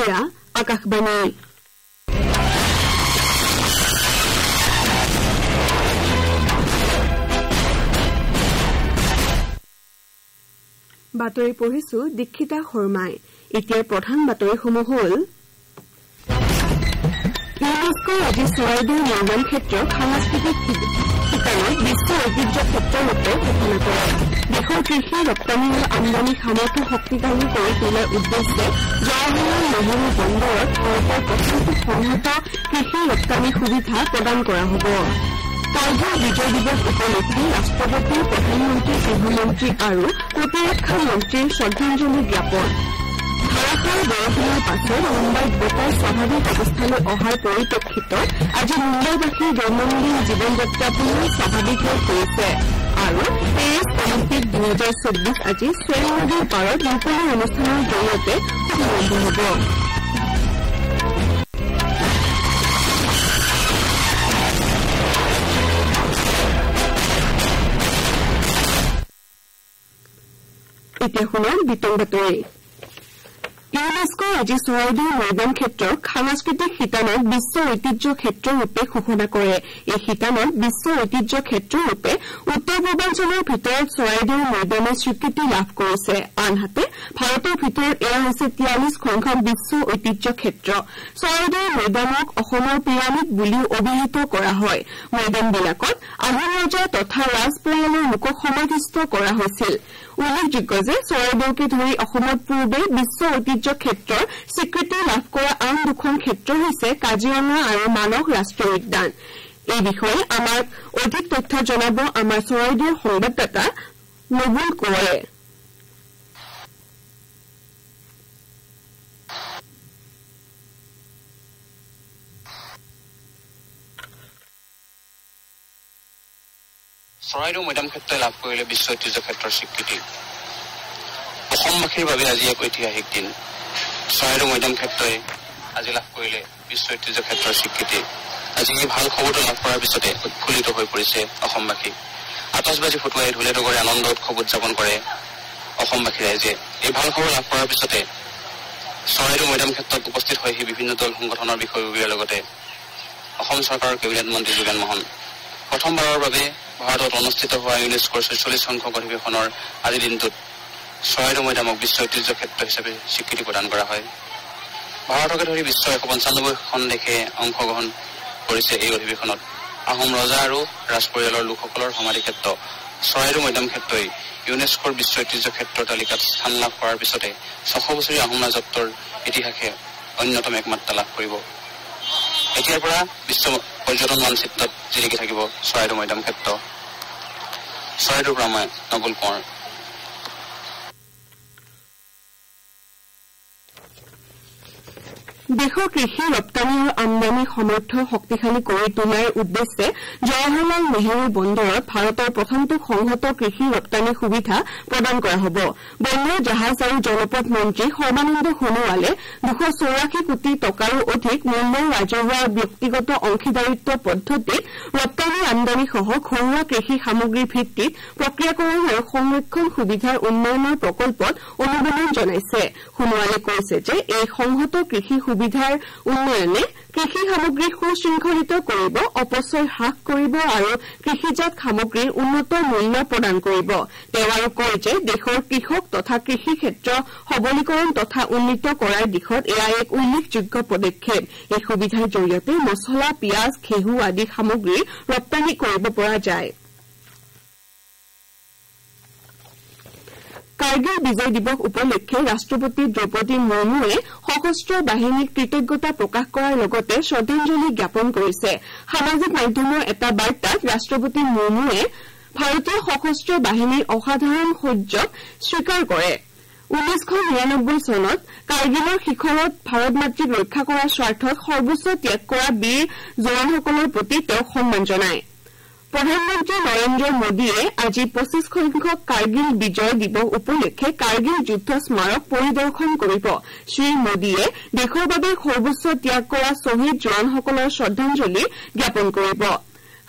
এয়া আকাশবাণী বাতৰি পঢ়িছো দীক্ষিতা শৰ্মাই এতিয়া প্ৰধান বাতৰিসমূহ হ'ল ইউনেস্কো আজি চৰাইদেউ নিৰ্মাণ ক্ষেত্ৰক সাংস্কৃতিক শিতানত বিশ্ব ঐতিহ্য ক্ষেত্ৰৰূপে ঘোষণা কৰে দেশৰ কৃষি ৰপ্তানি আৰু আমদানি সামৰ্থ্য শক্তিশালী কৰি তোলাৰ উদ্দেশ্যে জৱাহৰলাল নেহৰু বন্দৰত ভাৰতৰ প্ৰথমটো সংহত কৃষি ৰপ্তানি সুবিধা প্ৰদান কৰা হ'ব কাৰ্গিল বিজয় দিৱস উপলক্ষে ৰাষ্ট্ৰপতি প্ৰধানমন্ত্ৰী গৃহমন্ত্ৰী আৰু প্ৰতিৰক্ষা মন্ত্ৰীৰ শ্ৰদ্ধাঞ্জলি জ্ঞাপন ধাৰাসাৰ বৰষুণৰ পাছত মুম্বাইত বতৰ স্বাভাৱিক অৱস্থালৈ অহাৰ পৰিপ্ৰেক্ষিতত আজি মুম্বাইবাসীৰ দৈনন্দিন জীৱন যাত্ৰা পুনৰ স্বাভাৱিক হৈ পৰিছে আৰু পেৰিছ অলিম্পিক 2024 আজি স্বেইন নদীৰ পাৰত মুকলি অনুষ্ঠানৰ জৰিয়তে শুভাৰম্ভ হ'ব এতিয়া শুনক বিতং বাতৰি ইউনেস্কো আজি চৰাইদেউ মৈদাম ক্ষেত্ৰক সাংস্কৃতিক শিতানত বিশ্ব ঐতিহ্য ক্ষেত্ৰৰূপে ঘোষণা কৰে এই শিতানত বিশ্ব ঐতিহ্য ক্ষেত্ৰৰূপে উত্তৰ পূৰ্বাঞ্চলৰ ভিতৰত চৰাইদেউ মৈদামে স্বীকৃতি লাভ কৰিছে আনহাতে ভাৰতৰ ভিতৰত এয়া হৈছে 43 সংখ্যক বিশ্ব ঐতিহ্য ক্ষেত্ৰ চৰাইদেউ মৈদামক অসমৰ পিৰামিড বুলিও অভিহিত কৰা হয় মৈদামবিলাকত আহোম ৰজা তথা ৰাজ পৰিয়ালৰ লোকক সমাধিস্থ কৰা হৈছিল উল্লেখযোগ্য যে চৰাইদেউকে ধৰি অসমত পূৰ্বে বিশ্ব ঐতিহ্য ক্ষেত্ৰৰ স্বীকৃতি লাভ কৰা আন দুখন ক্ষেত্ৰ হৈছে কাজিৰঙা আৰু মানস ৰাষ্ট্ৰীয় উদ্যান এই বিষয়ে আমাক অধিক তথ্য জনাব আমাৰ চৰাইদেউৰ সংবাদদাতা নবুল কোঁৱৰে চৰাইদেউ মৈদাম ক্ষেত্ৰই লাভ কৰিলে বিশ্ব ঐতিহ্য ক্ষেত্ৰৰ স্বীকৃতি অসমবাসীৰ বাবে আজি এক ঐতিহাসিক দিন চৰাইদেউ মৈদাম ক্ষেত্ৰই আজি লাভ কৰিলে বিশ্ব ঐতিহ্য ক্ষেত্ৰৰ স্বীকৃতি আজি এই ভাল খবৰটো লাভ কৰাৰ পিছতে উৎফুল্লিত হৈ পৰিছে অসমবাসী আতচবাজি ফুটুৱাই ঢোলে ডগৰে আনন্দ উৎসৱ উদযাপন কৰে অসমবাসী ৰাইজে এই ভাল খবৰ লাভ কৰাৰ পিছতে চৰাইদেউ মৈদাম ক্ষেত্ৰত উপস্থিত হৈ বিভিন্ন দল সংগঠনৰ বিষয়ববীয়াৰ লগতে অসম চৰকাৰৰ কেবিনেট মন্ত্ৰী যোগেন মহন প্ৰথমবাৰৰ বাবে ভাৰতত অনুষ্ঠিত হোৱা ইউনেস্কোৰ 46 সংখ্যক অধিৱেশনৰ আজিৰ দিনটোত চৰাইদেউ মৈদামক বিশ্ব ঐতিহ্য ক্ষেত্ৰ হিচাপে স্বীকৃতি প্ৰদান কৰা হয় ভাৰতকে ধৰি বিশ্বৰ 195খন দেশে অংশগ্ৰহণ কৰিছে এই অধিৱেশনত আহোম ৰজা আৰু ৰাজ পৰিয়ালৰ লোকসকলৰ সমাধি ক্ষেত্ৰ চৰাইদেউ মৈদাম ক্ষেত্ৰই ইউনেস্কোৰ বিশ্ব ঐতিহ্য ক্ষেত্ৰৰ তালিকাত স্থান লাভ কৰাৰ পিছতে 600 বছৰীয়া আহোম ৰাজত্বৰ ইতিহাসে অন্যতম এক মাত্ৰা লাভ কৰিব এতিয়াৰ পৰা বিশ্ব পৰ্যটন মানচিত্ৰত জিলিকি থাকিব চৰাইদেউ মৈদাম ক্ষেত্ৰ চৰাইদেউৰ পৰা মই নবুল কোঁৱৰ দেশৰ কৃষি ৰপ্তানি আৰু আমদানি সামৰ্থ্য শক্তিশালী কৰি তোলাৰ উদ্দেশ্যে জৱাহৰলাল নেহৰু বন্দৰত ভাৰতৰ প্ৰথমটো সংহত কৃষি ৰপ্তানি সুবিধা প্ৰদান কৰা হ'ব বন্দৰ জাহাজ আৰু জলপথ মন্ত্ৰী সৰ্বানন্দ সোণোৱালে 284 কোটি টকাৰো অধিক মূল্যৰ ৰাজহুৱা ব্যক্তিগত অংশীদাৰিত্ব পদ্ধতিত ৰপ্তানি আমদানি সহ ঘৰুৱা কৃষি সামগ্ৰীৰ ভিত্তিত প্ৰক্ৰিয়াকৰণ আৰু সংৰক্ষণ সুবিধাৰ উন্নয়নৰ প্ৰকল্পত অনুমোদন জনাইছে সোণোৱালে কৈছে যে এই সংহত কৃষি সুবিধাৰ উন্নয়নে কৃষি সামগ্ৰী সুশৃংখলিত কৰিব অপচয় হ্ৰাস কৰিব আৰু কৃষিজাত সামগ্ৰীৰ উন্নত মূল্য প্ৰদান কৰিব তেওঁ আৰু কয় যে দেশৰ কৃষক তথা কৃষি ক্ষেত্ৰ সবলীকৰণ তথা উন্নীত কৰাৰ দিশত এয়া এক উল্লেখযোগ্য পদক্ষেপ এই সুবিধাৰ জৰিয়তে মছলা পিয়াজ ঘেঁহু আদি সামগ্ৰী ৰপ্তানি কৰিব পৰা যায় কাৰ্গিল বিজয় দিৱস উপলক্ষে ৰাষ্ট্ৰপতি দ্ৰৌপদী মুৰ্মুৱে সশস্ত্ৰ বাহিনীক কৃতজ্ঞতা প্ৰকাশ কৰাৰ লগতে শ্ৰদ্ধাঞ্জলি জ্ঞাপন কৰিছে সামাজিক মাধ্যমৰ এটা বাৰ্তাত ৰাষ্ট্ৰপতি মুৰ্মুৱে ভাৰতীয় সশস্ত্ৰ বাহিনীৰ অসাধাৰণ শৌৰ্যক স্বীকাৰ কৰে 1999 চনত কাৰ্গিলৰ শিখৰত ভাৰত মাতৃক ৰক্ষা কৰাৰ স্বাৰ্থত সৰ্বোচ্চ ত্যাগ কৰা বীৰ জোৱানসকলৰ প্ৰতি তেওঁ সন্মান জনায় প্ৰধানমন্ত্ৰী নৰেন্দ্ৰ মোদীয়ে আজি 25 সংখ্যক কাৰ্গিল বিজয় দিৱস উপলক্ষে কাৰ্গিল যুদ্ধ স্মাৰক পৰিদৰ্শন কৰিব শ্ৰী মোদীয়ে দেশৰ বাবে সৰ্বোচ্চ ত্যাগ কৰা শ্বহীদ জোৱানসকলৰ শ্ৰদ্ধাঞ্জলি জ্ঞাপন কৰিব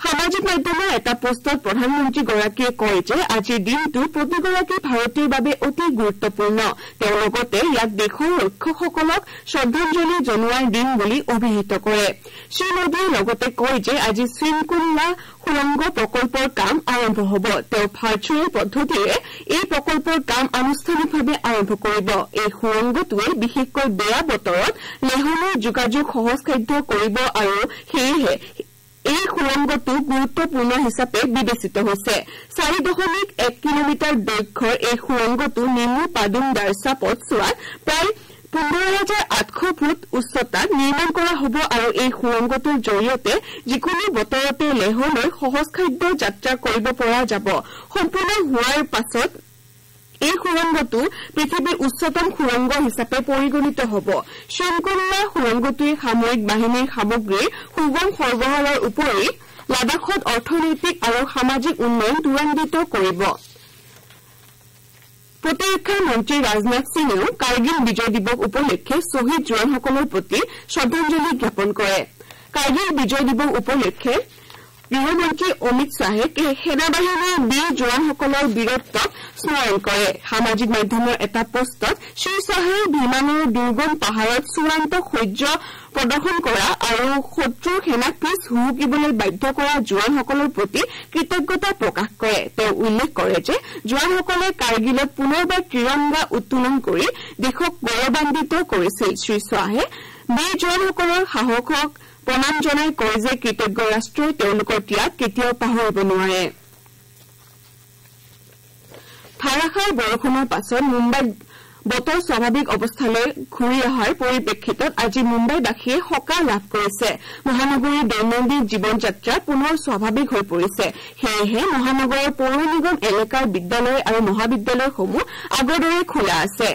সামাজিক মাধ্যমৰ এটা পোষ্টত প্ৰধানমন্ত্ৰীগৰাকীয়ে কয় যে আজিৰ দিনটো প্ৰতিগৰাকী ভাৰতীয়ৰ বাবে অতি গুৰুত্বপূৰ্ণ। তেওঁ লগতে ইয়াক দেশৰ ৰক্ষকসকলক শ্ৰদ্ধাঞ্জলি জনোৱাৰ দিন বুলি অভিহিত কৰে। শ্ৰীমোদীয়ে লগতে কয় যে আজি শৃংখলা সুৰংগ প্ৰকল্পৰ কাম আৰম্ভ হ'ব। তেওঁ ভাৰ্চুৱেল পদ্ধতিৰে এই প্ৰকল্পৰ কাম আনুষ্ঠানিকভাৱে আৰম্ভ কৰিব। এই সুৰংগটোৱে বিশেষকৈ বেয়া বতৰত লেহলৈ যোগাযোগ সহজসাধ্য কৰিব আৰু সেয়েহে এই সুৰংগটো গুৰুত্বপূৰ্ণ হিচাপে বিবেচিত হৈছে। 4.1 কিলোমিটাৰ দৈৰ্ঘ্যৰ এই সুৰংগটো নিমু পাদুম দাৰচা পথছোৱাত প্ৰায় 15,800 ফুট উচ্চতাত নিৰ্মাণ কৰা হ'ব আৰু এই সুৰংগটোৰ জৰিয়তে যিকোনো বতৰতে লেহলৈ সহজসাধ্য যাত্ৰা কৰিব পৰা যাব। সম্পূৰ্ণ হোৱাৰ পাছত এই সুৰংগটো পৃথিৱীৰ উচ্চতম সুৰংগ হিচাপে পৰিগণিত হ'ব। শৃংখলা সুৰংগটোৱে সামৰিক বাহিনীৰ সামগ্ৰীৰ সুগম সৰবৰাহৰ উপৰি লাডাখত অৰ্থনৈতিক আৰু সামাজিক উন্নয়ন ত্বৰান্বিত কৰিব। প্ৰতিৰক্ষা মন্ত্ৰী ৰাজনাথ সিঙেও কাৰ্গিল বিজয় দিৱস উপলক্ষে শ্বহীদ জোৱানসকলৰ প্ৰতি শ্ৰদ্ধাঞ্জলি জ্ঞাপন কৰে। কাৰ্গিল বিজয় দিৱস উপলক্ষে গৃহমন্ত্ৰী অমিত শ্বাহে সেনাবাহিনীৰ বীৰ জোৱানসকলৰ বীৰত্বক স্মৰণ কৰে। সামাজিক মাধ্যমৰ এটা পোষ্টত শ্ৰীশ্বাহে বিমানৰ দুৰ্গম পাহাৰত চূড়ান্ত শৌৰ্য প্ৰদৰ্শন কৰা আৰু শত্ৰুৰ সেনাক পিছ হুহুকিবলৈ বাধ্য কৰা জোৱানসকলৰ প্ৰতি কৃতজ্ঞতা প্ৰকাশ কৰে। তেওঁ উল্লেখ কৰে যে জোৱানসকলে কাৰ্গিলত পুনৰবাৰ ত্ৰিৰংগা উত্তোলন কৰি দেশক গৌৰৱান্বিত কৰিছিল। শ্ৰীশ্বাহে বীৰ জোৱানসকলৰ সাহসক প্ৰণাম জনাই কয় যে কৃতজ্ঞ ৰাষ্ট্ৰই তেওঁলোকৰ ত্যাগ কেতিয়াও পাহৰিব নোৱাৰে। ধাৰাসাৰ বৰষুণৰ পাছত মুম্বাইত বতৰ স্বাভাৱিক অৱস্থালৈ ঘূৰি অহাৰ পৰিপ্ৰেক্ষিতত আজি মুম্বাইবাসীয়ে সকাহ লাভ কৰিছে। মহানগৰীৰ দৈনন্দিন জীৱন যাত্ৰা পুনৰ স্বাভাৱিক হৈ পৰিছে। সেয়েহে মহানগৰৰ পৌৰ নিগম এলেকাৰ বিদ্যালয় আৰু মহাবিদ্যালয়সমূহ আগৰ দৰে খোলা আছে।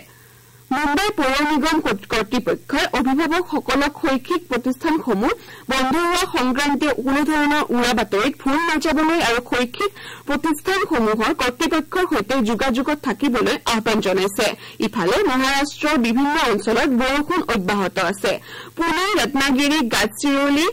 মুম্বাই পৌৰ নিগম কৰ্তৃপক্ষই অভিভাৱকসকলক শৈক্ষিক প্ৰতিষ্ঠানসমূহ বন্ধ হোৱা সংক্ৰান্তীয় কোনো ধৰণৰ উৰা বাতৰিত ভুল নাযাবলৈ আৰু শৈক্ষিক প্ৰতিষ্ঠানসমূহৰ কৰ্তৃপক্ষৰ সৈতে যোগাযোগত থাকিবলৈ আহ্বান জনাইছে। ইফালে মহাৰাষ্ট্ৰৰ বিভিন্ন অঞ্চলত বৰষুণ অব্যাহত আছে। পুনে, ৰত্নাগিৰি, গাডচিৰোলি,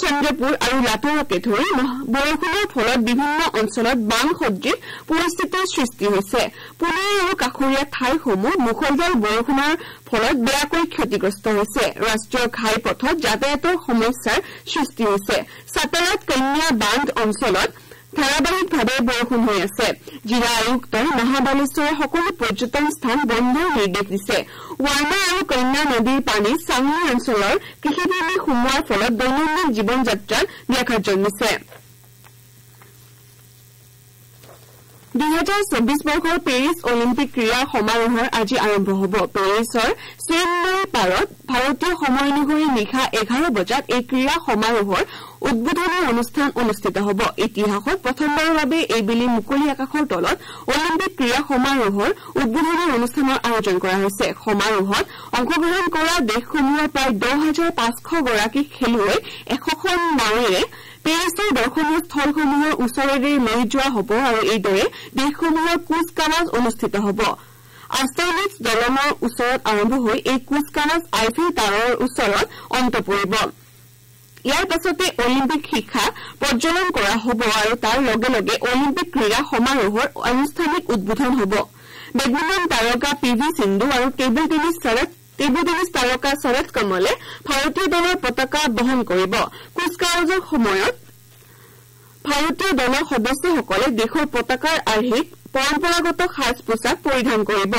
চন্দ্ৰপুৰ আৰু লাটুৰকে ধৰি বৰষুণৰ ফলত বিভিন্ন অঞ্চলত বান সদৃশ পৰিস্থিতিৰ সৃষ্টি হৈছে। পুনে আৰু কাষৰীয়া ঠাইসমূহ মুষলধাৰ বৰষুণৰ ফলত বেয়াকৈ ক্ষতিগ্ৰস্ত হৈছে। ৰাষ্ট্ৰীয় ঘাইপথত যাতায়াতৰ সমস্যাৰ সৃষ্টি হৈছে। সাতাৰাত কন্যা বান্ধ অঞ্চলত ধাৰাবাহিকভাৱে বৰষুণ হৈ আছে। জিলা আয়ুক্তই মহাবালেশ্বৰৰ সকলো পৰ্যটন স্থান বন্ধৰ নিৰ্দেশ দিছে। ৱাৰ্ণা আৰু কন্যা নদীৰ পানী চাংলি অঞ্চলৰ কৃষিভূমি সোমোৱাৰ ফলত দৈনন্দিন জীৱন যাত্ৰাত ব্যাঘাত জন্মিছে। 2024 বৰ্ষৰ পেৰিছ অলিম্পিক ক্ৰীড়া সমাৰোহৰ আজি আৰম্ভ হ'ব। পেৰিছৰ চেইননৈৰ পাৰত ভাৰতীয় সময় অনুসৰি নিশা 11 বজাত এই ক্ৰীড়া সমাৰোহৰ উদ্বোধনী অনুষ্ঠান অনুষ্ঠিত হ'ব। ইতিহাসত প্ৰথমবাৰৰ বাবে এইবেলি মুকলি আকাশৰ তলত অলিম্পিক ক্ৰীড়া সমাৰোহৰ উদ্বোধনী অনুষ্ঠানৰ আয়োজন কৰা হৈছে। সমাৰোহত অংশগ্ৰহণ কৰা দেশসমূহৰ প্ৰায় 10,500 গৰাকী খেলুৱৈ 100খন নাৱেৰে পেৰিছৰ দৰ্শনীয় স্থলসমূহৰ ওচৰেৰে লৈ যোৱা হ'ব আৰু এইদৰে দেশসমূহৰ কুচকাৱাজ অনুষ্ঠিত হ'ব। আষ্টাউলিটছ দলঙৰ ওচৰত আৰম্ভ হৈ এই কুচকাৱাজ আইফেল টাৱাৰৰ ওচৰত অন্ত পৰিব। ইয়াৰ পাছতে অলিম্পিক শিখা প্ৰজ্বলন কৰা হ'ব আৰু তাৰ লগে লগে অলিম্পিক ক্ৰীড়া সমাৰোহৰ আনুষ্ঠানিক উদ্বোধন হ'ব। বেডমিণ্টন তাৰকা PV সিন্ধু আৰু টেবুল টেনিছ তাৰকা শৰৎ কমলে ভাৰতীয় দলৰ পতাকা বহন কৰিব। কুচকাৱাজৰ সময়ত ভাৰতীয় দলৰ সদস্যসকলে দেশৰ পতাকাৰ আৰ্হিত পৰম্পৰাগত সাজ পোছাক পৰিধান কৰিব।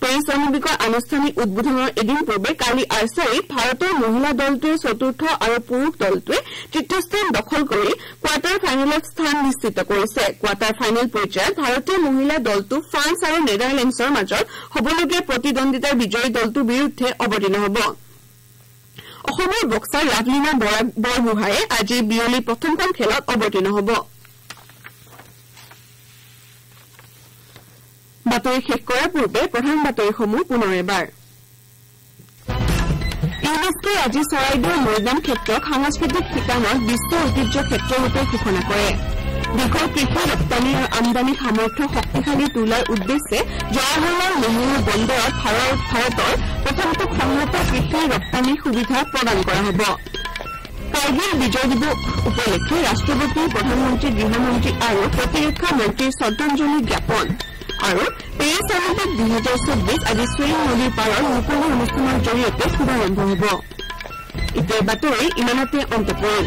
পেৰিছ অলিম্পিকৰ আনুষ্ঠানিক উদ্বোধনৰ এদিন পূৰ্বে কালি আৰ্চাৰীত ভাৰতৰ মহিলা দলটোৱে 4ৰ্থ আৰু পুৰুষ দলটোৱে 3য় স্থান দখল কৰি কোৱাৰ্টাৰ ফাইনেলত স্থান নিশ্চিত কৰিছে। কোৱাৰ্টাৰ ফাইনেল পৰ্যায়ত ভাৰতীয় মহিলা দলটো ফ্ৰান্স আৰু নেদাৰলেণ্ডছৰ মাজত হ'বলগীয়া প্ৰতিদ্বন্দ্বিতাৰ বিজয়ী দলটোৰ বিৰুদ্ধে অৱতীৰ্ণ হ'ব। অসমৰ বক্সাৰ লাভলীনা বৰগোহাঁয়ে আজি বিয়লি প্ৰথমখন খেলত অৱতীৰ্ণ হ'ব। বাতৰি শেষ কৰাৰ পূৰ্বে প্ৰধান বাতৰিসমূহ পুনৰ এবাৰ। ইউনেস্কোই আজি চৰাইদেউ মৈদাম ক্ষেত্ৰক সাংস্কৃতিক শিতানত বিশ্ব ঐতিহ্য ক্ষেত্ৰৰূপে ঘোষণা কৰে। দেশৰ কৃষি ৰপ্তানি আৰু আমদানি সামৰ্থ্য শক্তিশালী তোলাৰ উদ্দেশ্যে জৱাহৰলাল নেহৰু বন্দৰত ভাৰতৰ প্ৰথমটো সংহত কৃষি ৰপ্তানি সুবিধা প্ৰদান কৰা হ'ব। কাৰ্গিল বিজয় দিৱস উপলক্ষে ৰাষ্ট্ৰপতি প্ৰধানমন্ত্ৰী গৃহমন্ত্ৰী আৰু প্ৰতিৰক্ষা মন্ত্ৰীৰ শ্ৰদ্ধাঞ্জলি জ্ঞাপন আৰু পেৰিছ অলিম্পিক 2024 আজি ছুইং নদীৰ পাৰৰ মুকলি অনুষ্ঠানৰ জৰিয়তে শুভাৰম্ভ হ'ব। এতিয়া বাতৰি ইমানতে অন্ত পৰিল।